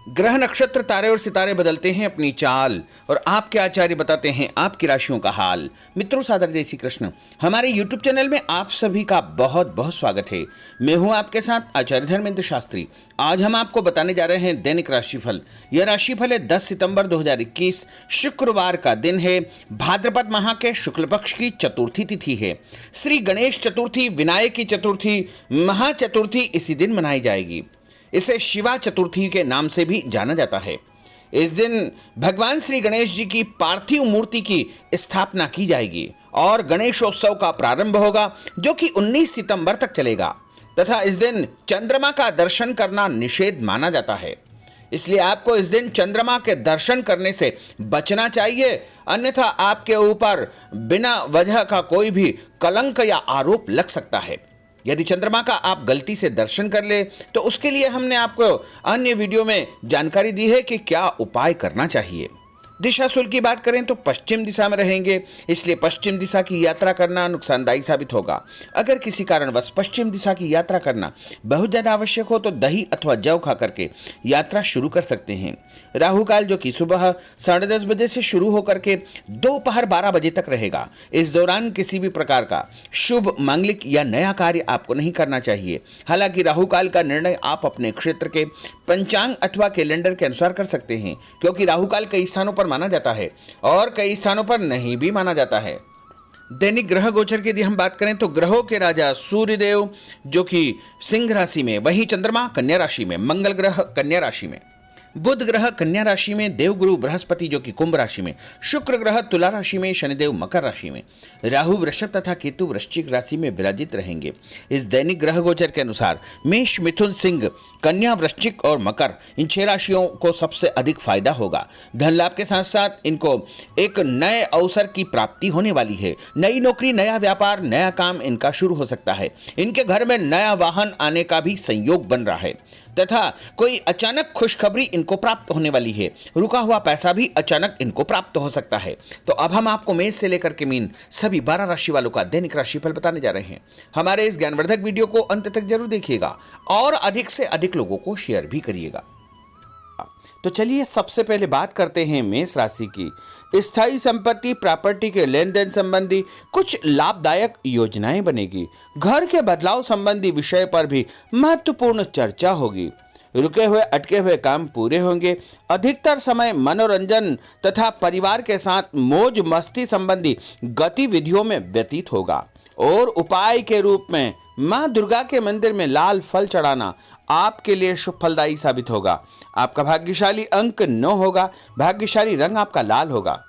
ग्रह नक्षत्र तारे और सितारे बदलते हैं अपनी चाल और आपके आचार्य बताते हैं आपकी राशियों का हाल। मित्रों, सादर जय श्री कृष्ण। हमारे YouTube चैनल में आप सभी का बहुत बहुत स्वागत है। मैं हूं आपके साथ आचार्य धर्मेंद्र शास्त्री। आज हम आपको बताने जा रहे हैं दैनिक राशिफल। यह राशिफल है 10 सितंबर 2021 शुक्रवार का दिन है। भाद्रपद माह के शुक्ल पक्ष की चतुर्थी तिथि है। श्री गणेश चतुर्थी, विनायक की चतुर्थी, महाचतुर्थी इसी दिन मनाई जाएगी। इसे शिवा चतुर्थी के नाम से भी जाना जाता है। इस दिन भगवान श्री गणेश जी की पार्थिव मूर्ति की स्थापना की जाएगी और गणेशोत्सव का प्रारंभ होगा, जो कि 19 सितंबर तक चलेगा तथा इस दिन चंद्रमा का दर्शन करना निषेध माना जाता है। इसलिए आपको इस दिन चंद्रमा के दर्शन करने से बचना चाहिए, अन्यथा आपके ऊपर बिना वजह का कोई भी कलंक या आरोप लग सकता है। यदि चंद्रमा का आप गलती से दर्शन कर ले तो उसके लिए हमने आपको अन्य वीडियो में जानकारी दी है कि क्या उपाय करना चाहिए। दिशा शुल्क की बात करें तो पश्चिम दिशा में रहेंगे, इसलिए पश्चिम दिशा की यात्रा करना नुकसानदायी साबित होगा। अगर किसी कारणवश पश्चिम दिशा की यात्रा करना बहुत ज़्यादा आवश्यक हो तो दही अथवा जौ खा करके यात्रा शुरू कर सकते हैं। राहु काल जो कि सुबह 10:30 बजे से शुरू होकर के दोपहर 12 बजे तक रहेगा। इस दौरान किसी भी प्रकार का शुभ, मांगलिक या नया कार्य आपको नहीं करना चाहिए। हालांकि राहु काल का निर्णय आप अपने क्षेत्र के पंचांग अथवा कैलेंडर के अनुसार कर सकते हैं, क्योंकि राहु काल कई स्थानों पर माना जाता है और कई स्थानों पर नहीं भी माना जाता है। दैनिक ग्रह गोचर की यदि हम बात करें तो ग्रहों के राजा सूर्यदेव जो कि सिंह राशि में, वहीं चंद्रमा कन्या राशि में, मंगल ग्रह कन्या राशि में, बुध ग्रह कन्या राशि में, देवगुरु बृहस्पति जो कि कुंभ राशि में, शुक्र ग्रह तुला राशि में, शनिदेव मकर राशि में, राहु वृषभ तथा केतु वृश्चिक राशि में विराजित रहेंगे। इस दैनिक ग्रह गोचर के अनुसार मेष, मिथुन, सिंह, कन्या, वृश्चिक और मकर, इन 6 राशियों को सबसे अधिक फायदा होगा। धन लाभ के साथ साथ इनको एक नए अवसर की प्राप्ति होने वाली है। नई नौकरी, नया व्यापार, नया काम इनका शुरू हो सकता है। इनके घर में नया वाहन आने का भी संयोग बन रहा है तथा कोई अचानक खुशखबरी इनको प्राप्त होने वाली है। रुका हुआ पैसा भी अचानक इनको प्राप्त हो सकता है। तो अब हम आपको मेष से लेकर के मीन सभी 12 राशि वालों का दैनिक राशिफल बताने जा रहे हैं। हमारे इस ज्ञानवर्धक वीडियो को अंत तक जरूर देखिएगा और अधिक से अधिक लोगों को शेयर भी करिएगा। तो चलिए सबसे पहले बात करते हैं मेष राशि की। स्थायी संपत्ति, प्रॉपर्टी के लेन देन संबंधी कुछ लाभदायक योजनाएं बनेगी। घर के बदलाव संबंधी विषय पर भी महत्वपूर्ण चर्चा होगी। रुके हुए अटके हुए काम पूरे होंगे। अधिकतर समय मनोरंजन तथा परिवार के साथ मौज मस्ती संबंधी गतिविधियों में व्यतीत होगा। और उपाय के रूप में मां दुर्गा के मंदिर में लाल फल चढ़ाना आपके लिए शुभ फलदायी साबित होगा। आपका भाग्यशाली अंक 9 होगा। भाग्यशाली रंग आपका लाल होगा।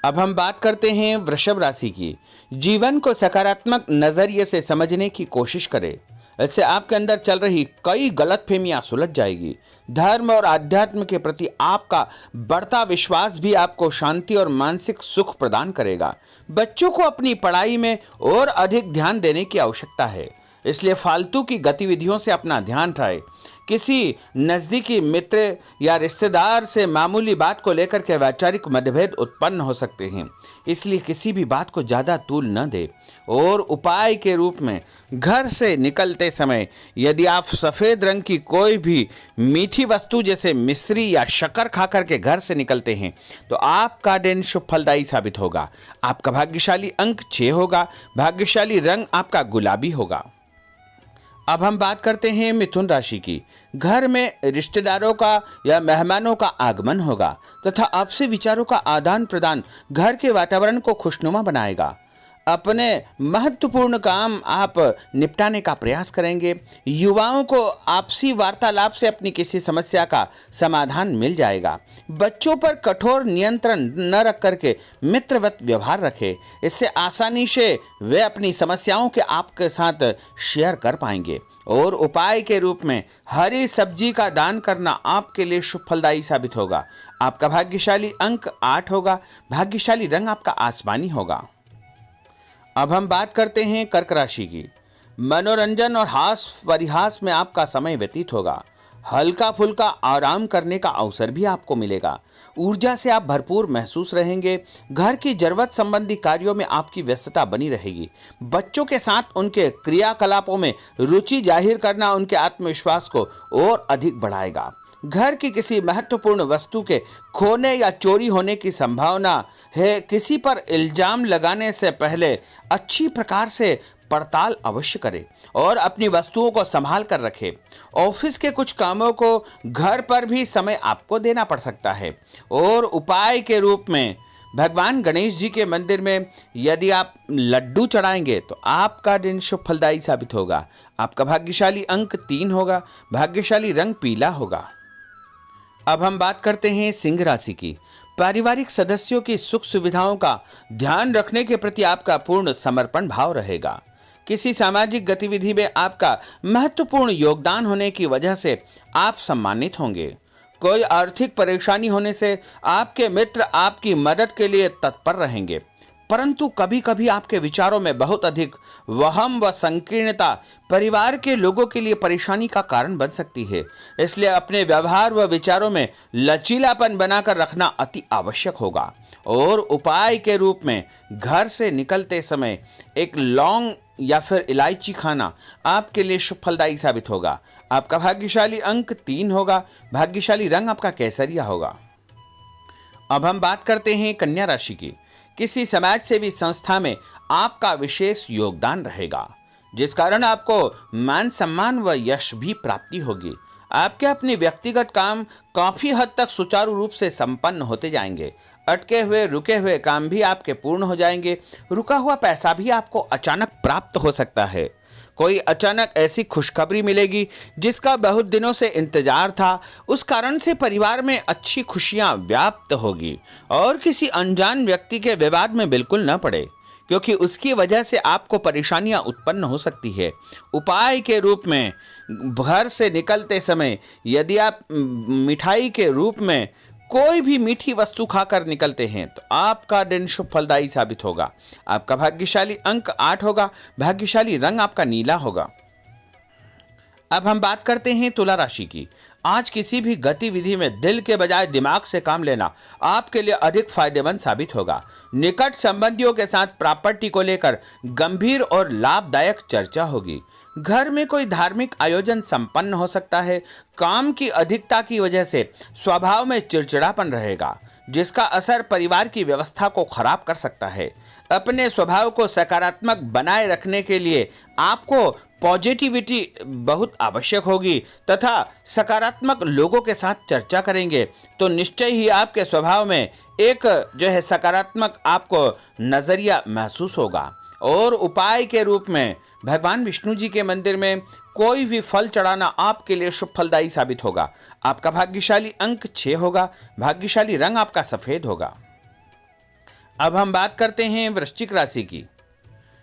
अब हम बात करते हैं वृषभ राशि की। जीवन को सकारात्मक नजरिए से समझने की कोशिश करें। इससे आपके अंदर चल रही कई गलतफहमियां सुलझ जाएगी। धर्म और आध्यात्म के प्रति आपका बढ़ता विश्वास भी आपको शांति और मानसिक सुख प्रदान करेगा। बच्चों को अपनी पढ़ाई में और अधिक ध्यान देने की आवश्यकता है, इसलिए फालतू की गतिविधियों से अपना ध्यान हटाएं। किसी नज़दीकी मित्र या रिश्तेदार से मामूली बात को लेकर के वैचारिक मतभेद उत्पन्न हो सकते हैं, इसलिए किसी भी बात को ज़्यादा तूल न दें। और उपाय के रूप में घर से निकलते समय यदि आप सफ़ेद रंग की कोई भी मीठी वस्तु जैसे मिश्री या शक्कर खा करके घर से निकलते हैं तो आपका दिन शुभ फलदायी साबित होगा। आपका भाग्यशाली अंक 6 होगा। भाग्यशाली रंग आपका गुलाबी होगा। अब हम बात करते हैं मिथुन राशि की। घर में रिश्तेदारों का या मेहमानों का आगमन होगा तथा आपसी विचारों का आदान प्रदान घर के वातावरण को खुशनुमा बनाएगा। अपने महत्वपूर्ण काम आप निपटाने का प्रयास करेंगे। युवाओं को आपसी वार्तालाप से अपनी किसी समस्या का समाधान मिल जाएगा। बच्चों पर कठोर नियंत्रण न रख करके मित्रवत व्यवहार रखें, इससे आसानी से वे अपनी समस्याओं के आपके साथ शेयर कर पाएंगे। और उपाय के रूप में हरी सब्जी का दान करना आपके लिए शुभ फलदायी साबित होगा। आपका भाग्यशाली अंक 8 होगा। भाग्यशाली रंग आपका आसमानी होगा। अब हम बात करते हैं कर्क राशि की। मनोरंजन और हास परिहास में आपका समय व्यतीत होगा। हल्का फुल्का आराम करने का अवसर भी आपको मिलेगा। ऊर्जा से आप भरपूर महसूस रहेंगे। घर की जरूरत संबंधी कार्यों में आपकी व्यस्तता बनी रहेगी। बच्चों के साथ उनके क्रियाकलापों में रुचि जाहिर करना उनके आत्मविश्वास को और अधिक बढ़ाएगा। घर की किसी महत्वपूर्ण वस्तु के खोने या चोरी होने की संभावना है। किसी पर इल्जाम लगाने से पहले अच्छी प्रकार से पड़ताल अवश्य करें और अपनी वस्तुओं को संभाल कर रखें। ऑफिस के कुछ कामों को घर पर भी समय आपको देना पड़ सकता है। और उपाय के रूप में भगवान गणेश जी के मंदिर में यदि आप लड्डू चढ़ाएंगे तो आपका दिन शुभ फलदायी साबित होगा। आपका भाग्यशाली अंक 3 होगा। भाग्यशाली रंग पीला होगा। अब हम बात करते हैं सिंह राशि की। पारिवारिक सदस्यों की सुख सुविधाओं का ध्यान रखने के प्रति आपका पूर्ण समर्पण भाव रहेगा। किसी सामाजिक गतिविधि में आपका महत्वपूर्ण योगदान होने की वजह से आप सम्मानित होंगे। कोई आर्थिक परेशानी होने से आपके मित्र आपकी मदद के लिए तत्पर रहेंगे, परंतु कभी कभी आपके विचारों में बहुत अधिक वहम व संकीर्णता परिवार के लोगों के लिए परेशानी का कारण बन सकती है। इसलिए अपने व्यवहार व विचारों में लचीलापन बनाकर रखना अति आवश्यक होगा। और उपाय के रूप में घर से निकलते समय एक लौंग या फिर इलायची खाना आपके लिए शुभ फलदायी साबित होगा। आपका भाग्यशाली अंक 3 होगा। भाग्यशाली रंग आपका केसरिया होगा। अब हम बात करते हैं कन्या राशि की। किसी समाज सेवी संस्था में आपका विशेष योगदान रहेगा, जिस कारण आपको मान सम्मान व यश भी प्राप्ति होगी। आपके अपने व्यक्तिगत काम काफी हद तक सुचारू रूप से संपन्न होते जाएंगे। अटके हुए रुके हुए काम भी आपके पूर्ण हो जाएंगे। रुका हुआ पैसा भी आपको अचानक प्राप्त हो सकता है। कोई अचानक ऐसी खुशखबरी मिलेगी जिसका बहुत दिनों से इंतजार था। उस कारण से परिवार में अच्छी खुशियां व्याप्त होगी। और किसी अनजान व्यक्ति के विवाद में बिल्कुल न पड़े, क्योंकि उसकी वजह से आपको परेशानियां उत्पन्न हो सकती है। उपाय के रूप में घर से निकलते समय यदि आप मिठाई के रूप में कोई भी मीठी वस्तु खाकर निकलते हैं तो आपका दिन शुभ फलदायी साबित होगा। आपका भाग्यशाली अंक 8 होगा। भाग्यशाली रंग आपका नीला होगा। अब हम बात करते हैं तुला राशि की। आज किसी भी गतिविधि में दिल के बजाय दिमाग से काम लेना आपके लिए अधिक फायदेमंद साबित होगा। निकट संबंधियों के साथ प्रॉपर्टी को लेकर गंभीर और लाभदायक चर्चा होगी। घर में कोई धार्मिक आयोजन संपन्न हो सकता है। काम की अधिकता की वजह से स्वभाव में चिड़चिड़ापन रहेगा, जिसका असर परिवार की व्यवस्था को खराब कर सकता है। अपने स्वभाव को सकारात्मक बनाए रखने के लिए आपको पॉजिटिविटी बहुत आवश्यक होगी तथा सकारात्मक लोगों के साथ चर्चा करेंगे तो निश्चय ही आपके स्वभाव में एक सकारात्मक आपको नजरिया महसूस होगा। और उपाय के रूप में भगवान विष्णु जी के मंदिर में कोई भी फल चढ़ाना आपके लिए शुभ फलदायी साबित होगा। आपका भाग्यशाली अंक 6 होगा। भाग्यशाली रंग आपका सफेद होगा। अब हम बात करते हैं वृश्चिक राशि की।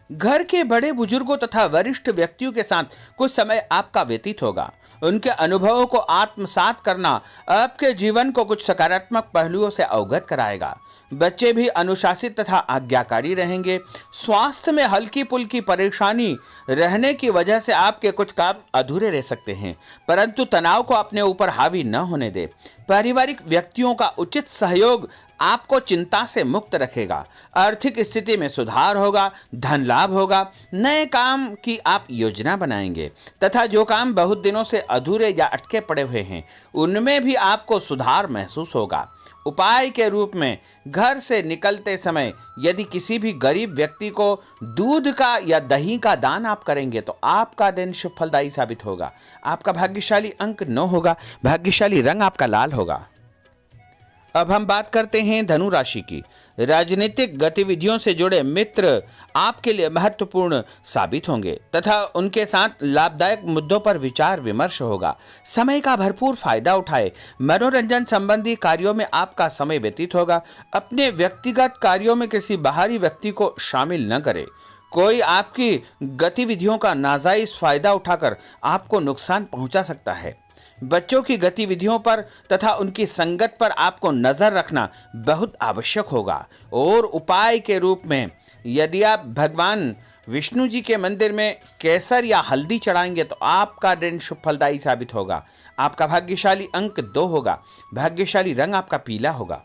घर के बड़े बुजुर्गों तथा वरिष्ठ व्यक्तियों के साथ कुछ समय आपका व्यतीत होगा। उनके अनुभवों को आत्मसात करना आपके जीवन को कुछ सकारात्मक पहलुओं से अवगत कराएगा। बच्चे भी अनुशासित तथा आज्ञाकारी रहेंगे। स्वास्थ्य में हल्की पुल्की परेशानी रहने की वजह से आपके कुछ काम अधूरे रह सकते हैं, परंतु तनाव को अपने ऊपर हावी न होने दे। पारिवारिक व्यक्तियों का उचित सहयोग आपको चिंता से मुक्त रखेगा। आर्थिक स्थिति में सुधार होगा। धन लाभ होगा। नए काम की आप योजना बनाएंगे तथा जो काम बहुत दिनों से अधूरे या अटके पड़े हुए हैं उनमें भी आपको सुधार महसूस होगा। उपाय के रूप में घर से निकलते समय यदि किसी भी गरीब व्यक्ति को दूध का या दही का दान आप करेंगे तो आपका दिन शुभ फलदायी साबित होगा। आपका भाग्यशाली अंक 9 होगा। भाग्यशाली रंग आपका लाल होगा। अब हम बात करते हैं धनु राशि की। राजनीतिक गतिविधियों से जुड़े मित्र आपके लिए महत्वपूर्ण साबित होंगे तथा उनके साथ लाभदायक मुद्दों पर विचार विमर्श होगा। समय का भरपूर फायदा उठाए। मनोरंजन संबंधी कार्यों में आपका समय व्यतीत होगा। अपने व्यक्तिगत कार्यों में किसी बाहरी व्यक्ति को शामिल न करें। कोई आपकी गतिविधियों का नाजायज फायदा उठाकर आपको नुकसान पहुंचा सकता है। बच्चों की गतिविधियों पर तथा उनकी संगत पर आपको नजर रखना बहुत आवश्यक होगा। और उपाय के रूप में यदि आप भगवान विष्णु जी के मंदिर में केसर या हल्दी चढ़ाएंगे तो आपका दिन शुभ फलदायी साबित होगा। आपका भाग्यशाली अंक 2 होगा। भाग्यशाली रंग आपका पीला होगा।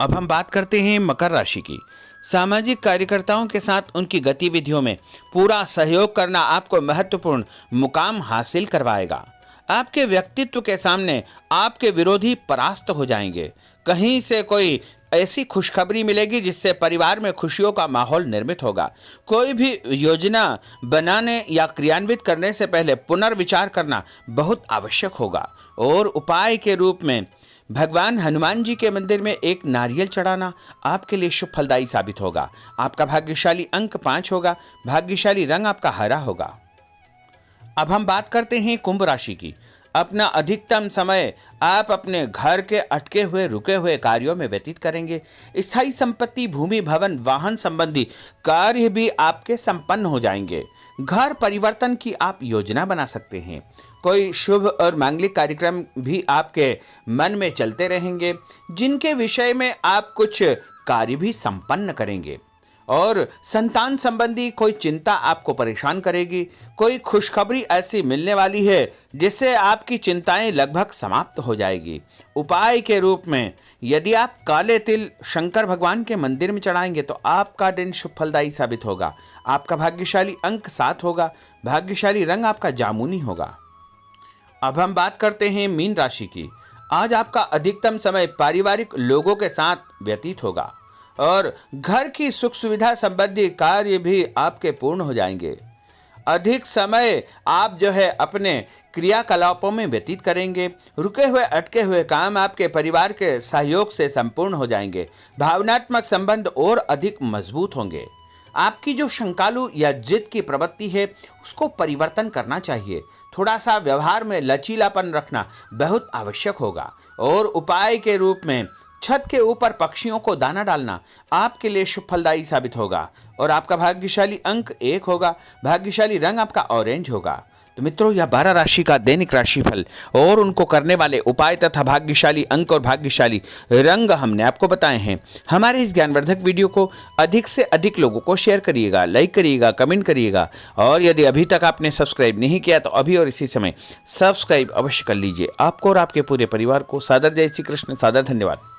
अब हम बात करते हैं मकर राशि की। सामाजिक कार्यकर्ताओं के साथ उनकी गतिविधियों में पूरा सहयोग करना आपको महत्वपूर्ण मुकाम हासिल करवाएगा। आपके व्यक्तित्व के सामने आपके विरोधी परास्त हो जाएंगे। कहीं से कोई ऐसी खुशखबरी मिलेगी जिससे परिवार में खुशियों का माहौल निर्मित होगा। कोई भी योजना बनाने या क्रियान्वित करने से पहले पुनर्विचार करना बहुत आवश्यक होगा। और उपाय के रूप में भगवान हनुमान जी के मंदिर में एक नारियल चढ़ाना आपके लिए शुभ फलदायी साबित होगा। आपका भाग्यशाली अंक 5 होगा। भाग्यशाली रंग आपका हरा होगा। अब हम बात करते हैं कुंभ राशि की। अपना अधिकतम समय आप अपने घर के अटके हुए रुके हुए कार्यों में व्यतीत करेंगे। स्थायी संपत्ति, भूमि, भवन, वाहन संबंधी कार्य भी आपके संपन्न हो जाएंगे। घर परिवर्तन की आप योजना बना सकते हैं। कोई शुभ और मांगलिक कार्यक्रम भी आपके मन में चलते रहेंगे, जिनके विषय में आप कुछ कार्य भी संपन्न करेंगे। और संतान संबंधी कोई चिंता आपको परेशान करेगी। कोई खुशखबरी ऐसी मिलने वाली है जिससे आपकी चिंताएं लगभग समाप्त हो जाएगी। उपाय के रूप में यदि आप काले तिल शंकर भगवान के मंदिर में चढ़ाएंगे तो आपका दिन शुभ फलदायी साबित होगा। आपका भाग्यशाली अंक 7 होगा। भाग्यशाली रंग आपका जामुनी होगा। अब हम बात करते हैं मीन राशि की। आज आपका अधिकतम समय पारिवारिक लोगों के साथ व्यतीत होगा और घर की सुख सुविधा संबंधी कार्य भी आपके पूर्ण हो जाएंगे। अधिक समय आप अपने क्रियाकलापों में व्यतीत करेंगे। रुके हुए अटके हुए काम आपके परिवार के सहयोग से संपूर्ण हो जाएंगे। भावनात्मक संबंध और अधिक मजबूत होंगे। आपकी जो शंकालु या जिद की प्रवृत्ति है उसको परिवर्तन करना चाहिए। थोड़ा सा व्यवहार में लचीलापन रखना बहुत आवश्यक होगा। और उपाय के रूप में छत के ऊपर पक्षियों को दाना डालना आपके लिए शुभ फलदायी साबित होगा। और आपका भाग्यशाली अंक 1 होगा। भाग्यशाली रंग आपका ऑरेंज होगा। तो मित्रों, यह 12 राशि का दैनिक राशिफल और उनको करने वाले उपाय तथा भाग्यशाली अंक और भाग्यशाली रंग हमने आपको बताए हैं। हमारे इस ज्ञानवर्धक वीडियो को अधिक से अधिक लोगों को शेयर करिएगा, लाइक करिएगा, कमेंट करिएगा। और यदि अभी तक आपने सब्सक्राइब नहीं किया तो अभी और इसी समय सब्सक्राइब अवश्य कर लीजिए। आपको और आपके पूरे परिवार को सादर जय श्री कृष्ण, सादर धन्यवाद।